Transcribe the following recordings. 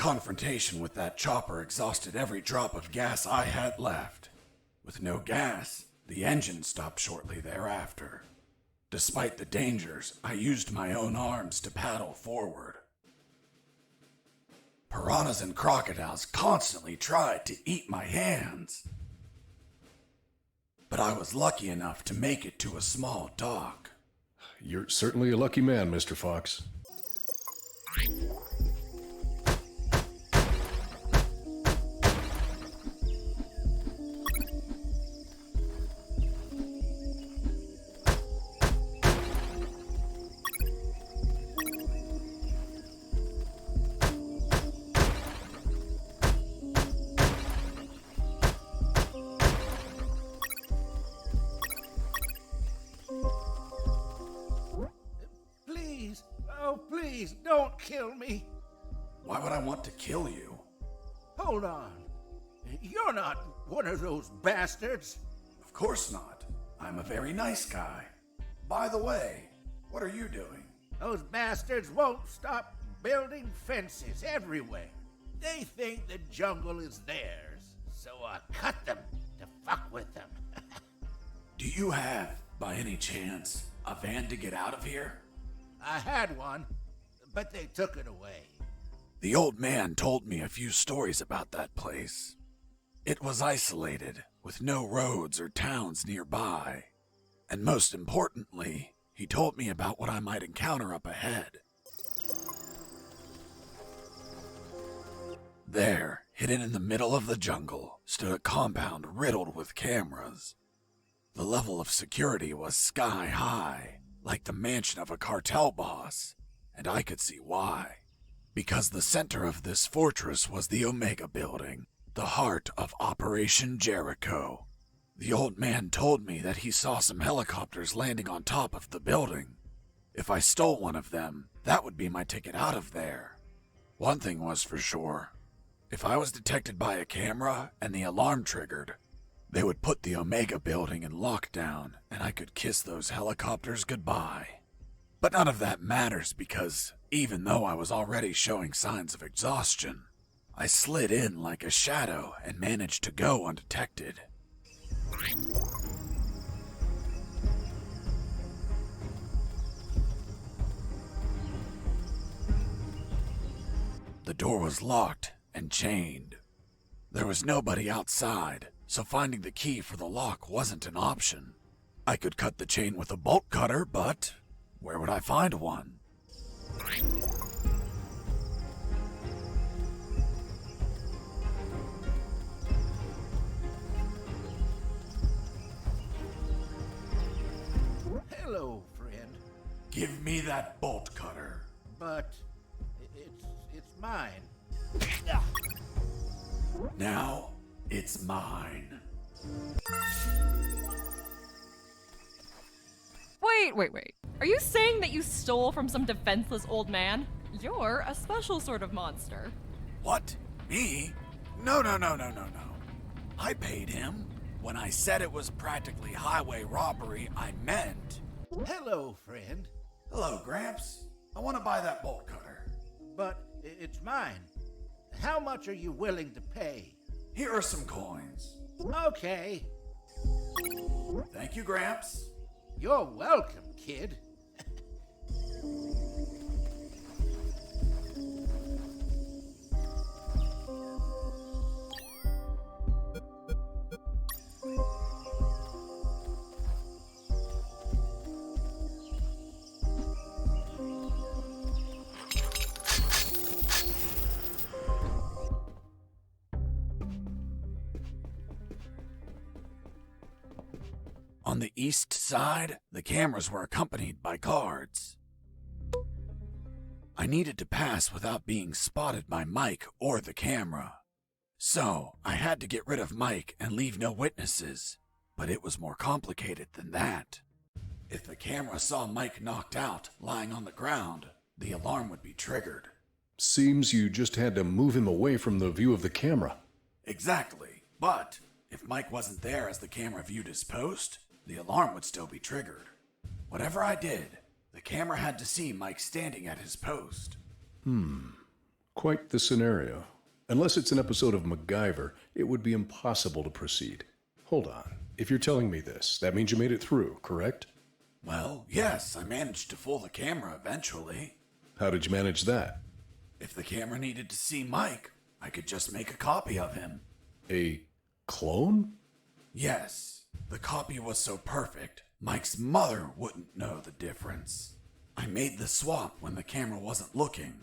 confrontation with that chopper exhausted every drop of gas I had left. With no gas, the engine stopped shortly thereafter. Despite the dangers, I used my own arms to paddle forward. Piranhas and crocodiles constantly tried to eat my hands. But I was lucky enough to make it to a small dock. You're certainly a lucky man, Mr. Fox. Please, don't kill me. Why would I want to kill you? Hold on. You're not one of those bastards. Of course not. I'm a very nice guy. By the way, what are you doing? Those bastards won't stop building fences everywhere. They think the jungle is theirs, so I cut them to fuck with them. Do you have, by any chance, a van to get out of here? I had one, but they took it away. The old man told me a few stories about that place. It was isolated, with no roads or towns nearby. And most importantly, he told me about what I might encounter up ahead. There, hidden in the middle of the jungle, stood a compound riddled with cameras. The level of security was sky high, like the mansion of a cartel boss, and I could see why. Because the center of this fortress was the Omega Building, the heart of Operation Jericho. The old man told me that he saw some helicopters landing on top of the building. If I stole one of them, that would be my ticket out of there. One thing was for sure. If I was detected by a camera and the alarm triggered, they would put the Omega Building in lockdown, and I could kiss those helicopters goodbye. But none of that matters because, even though I was already showing signs of exhaustion, I slid in like a shadow and managed to go undetected. The door was locked and chained. There was nobody outside, so finding the key for the lock wasn't an option. I could cut the chain with a bolt cutter, but where would I find one? Hello, friend. Give me that bolt cutter. But it's mine. Now, it's mine. Wait. Are you saying that you stole from some defenseless old man? You're a special sort of monster. What? Me? No. I paid him. When I said it was practically highway robbery, I meant... Hello, friend. Hello, Gramps. I want to buy that bolt cutter. But it's mine. How much are you willing to pay? Here are some coins. Okay. Thank you, Gramps. You're welcome, kid. On the east side, the cameras were accompanied by guards. I needed to pass without being spotted by Mike or the camera. So, I had to get rid of Mike and leave no witnesses, but it was more complicated than that. If the camera saw Mike knocked out, lying on the ground, the alarm would be triggered. Seems you just had to move him away from the view of the camera. Exactly, but if Mike wasn't there as the camera viewed his post, the alarm would still be triggered. Whatever I did, the camera had to see Mike standing at his post. Quite the scenario. Unless it's an episode of MacGyver, it would be impossible to proceed. Hold on. If you're telling me this, that means you made it through, correct? Well, yes, I managed to fool the camera eventually. How did you manage that? If the camera needed to see Mike, I could just make a copy of him. A clone? Yes, the copy was so perfect, Mike's mother wouldn't know the difference. I made the swap when the camera wasn't looking.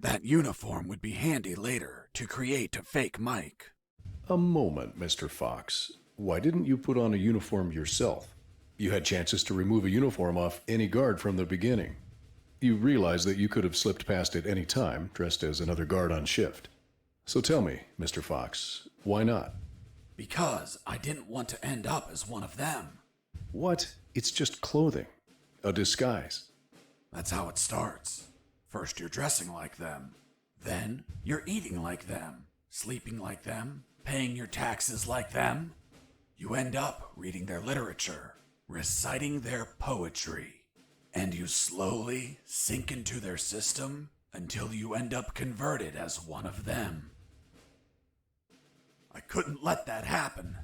That uniform would be handy later to create a fake Mike. A moment, Mr. Fox. Why didn't you put on a uniform yourself? You had chances to remove a uniform off any guard from the beginning. You realize that you could have slipped past it any time, dressed as another guard on shift. So tell me, Mr. Fox, why not? Because I didn't want to end up as one of them. What? It's just clothing. A disguise. That's how it starts. First you're dressing like them. Then you're eating like them, sleeping like them, paying your taxes like them. You end up reading their literature, reciting their poetry, and you slowly sink into their system until you end up converted as one of them. I couldn't let that happen.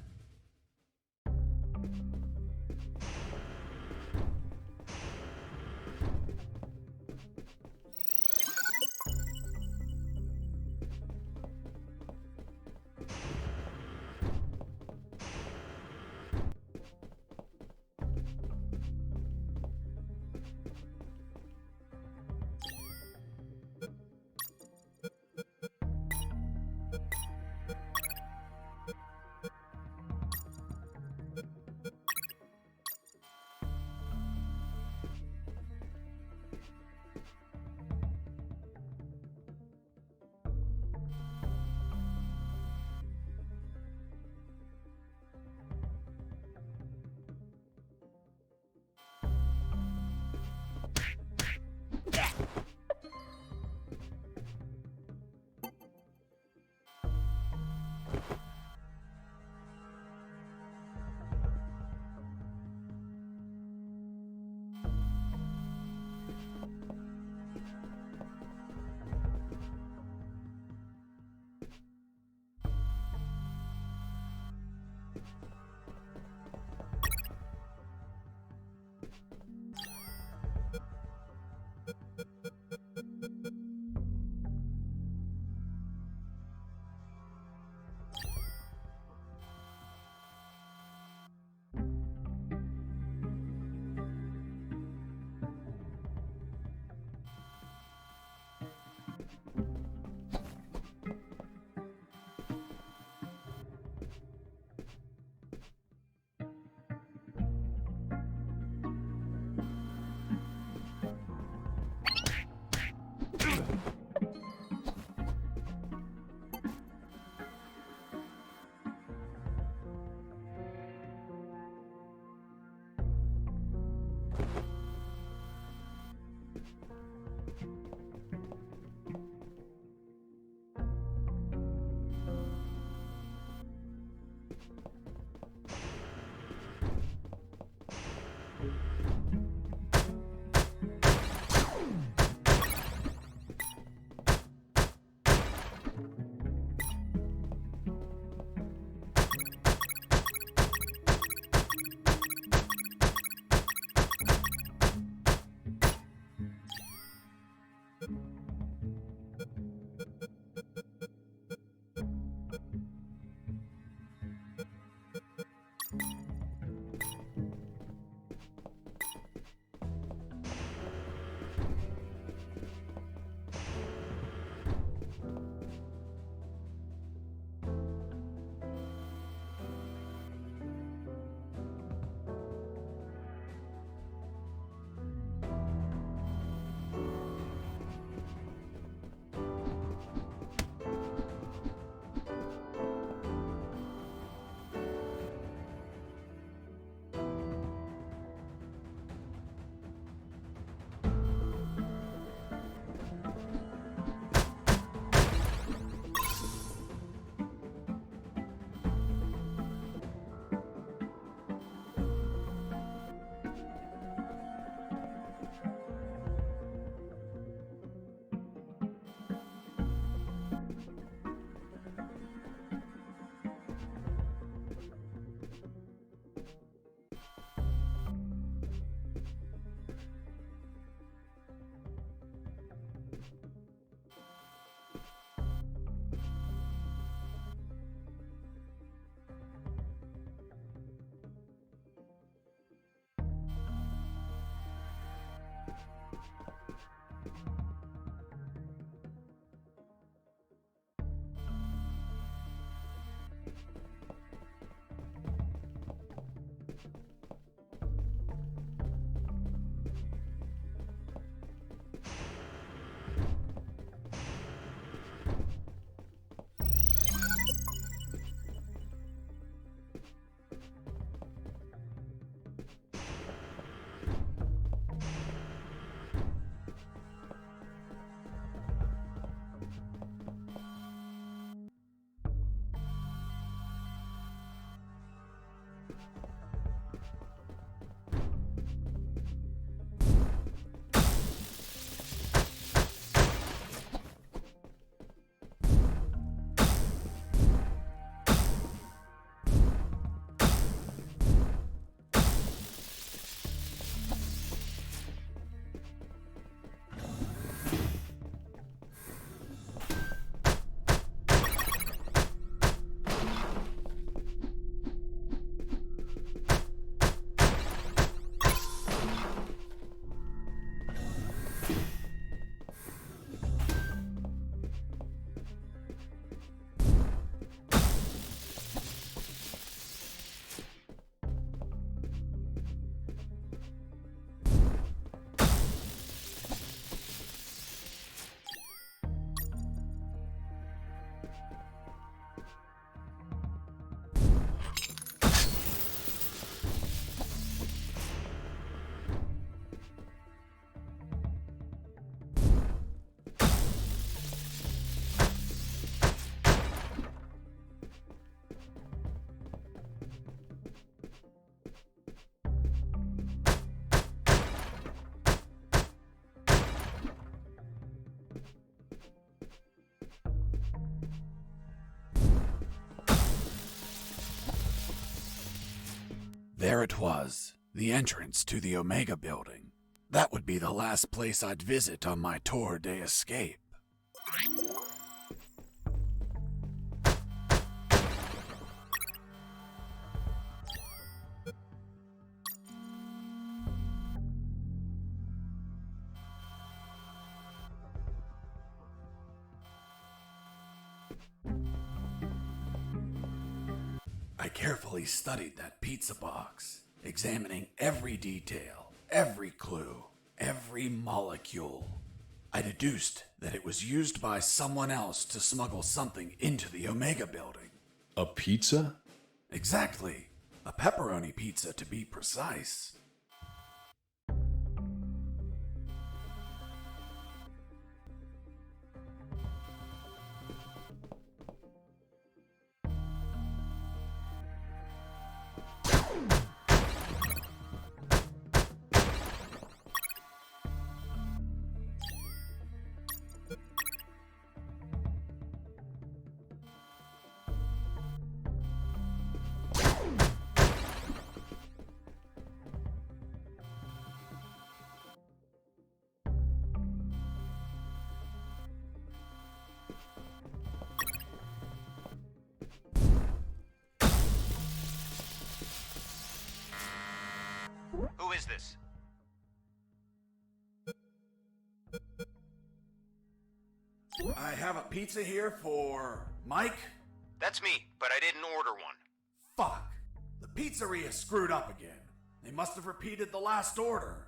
There it was, the entrance to the Omega building. That would be the last place I'd visit on my tour de escape. I carefully studied that pizza box, examining every detail, every clue, every molecule. I deduced that it was used by someone else to smuggle something into the Omega building. A pizza? Exactly. A pepperoni pizza, to be precise. Who is this? I have a pizza here for Mike. That's me, but I didn't order one. Fuck. The pizzeria screwed up again. They must have repeated the last order.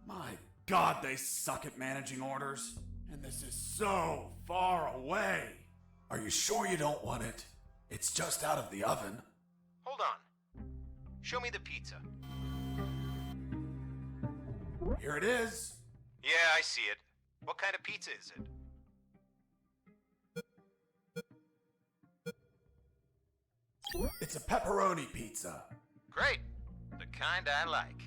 My God, they suck at managing orders. And this is so far away. Are you sure you don't want it? It's just out of the oven. Hold on. Show me the pizza. Here it is. Yeah, I see it. What kind of pizza is it? It's a pepperoni pizza. Great. The kind I like.